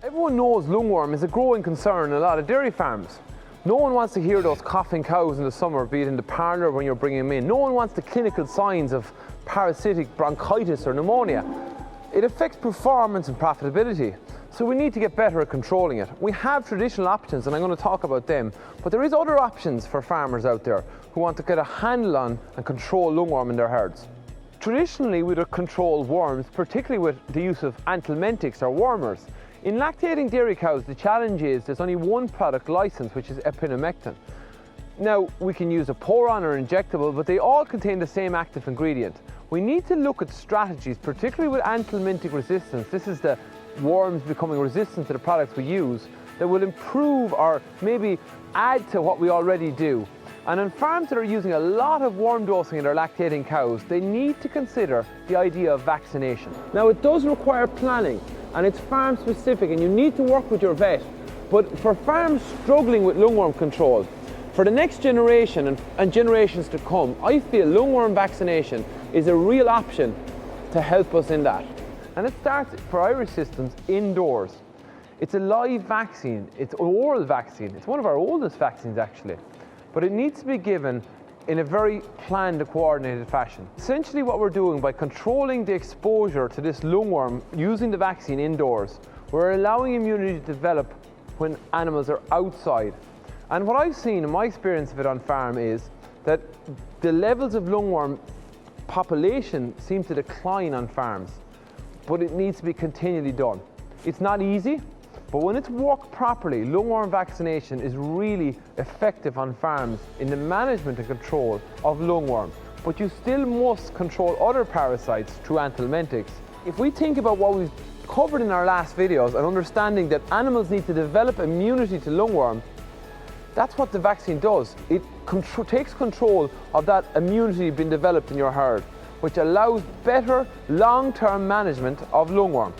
Everyone knows lungworm is a growing concern in a lot of dairy farms. No one wants to hear those coughing cows in the summer, be it in the parlour when you're bringing them in. No one wants the clinical signs of parasitic bronchitis or pneumonia. It affects performance and profitability, so we need to get better at controlling it. We have traditional options, and I'm going to talk about them, but there is other options for farmers out there who want to get a handle on and control lungworm in their herds. Traditionally, we'd have controlled worms, particularly with the use of anthelmintics or wormers. In lactating dairy cows, the challenge is there's only one product licensed, which is epinamectin. Now, we can use a pour-on or injectable, but they all contain the same active ingredient. We need to look at strategies, particularly with anthelmintic resistance. This is the worms becoming resistant to the products we use, that will improve or maybe add to what we already do. And on farms that are using a lot of worm dosing in their lactating cows, they need to consider the idea of vaccination. Now, it does require planning, and it's farm specific, and you need to work with your vet. But for farms struggling with lungworm control, for the next generation and generations to come, I feel lungworm vaccination is a real option to help us in that. And it starts for Irish systems indoors. It's a live vaccine, it's an oral vaccine. It's one of our oldest vaccines actually, but it needs to be given in a very planned and coordinated fashion. Essentially what we're doing by controlling the exposure to this lungworm using the vaccine indoors, we're allowing immunity to develop when animals are outside. And what I've seen in my experience of it on farm is that the levels of lungworm population seem to decline on farms, but it needs to be continually done. It's not easy, but when it's worked properly, lungworm vaccination is really effective on farms in the management and control of lungworm. But you still must control other parasites through anthelmintics. If we think about what we've covered in our last videos and understanding that animals need to develop immunity to lungworm, that's what the vaccine does. It takes control of that immunity being developed in your herd, which allows better long-term management of lungworm.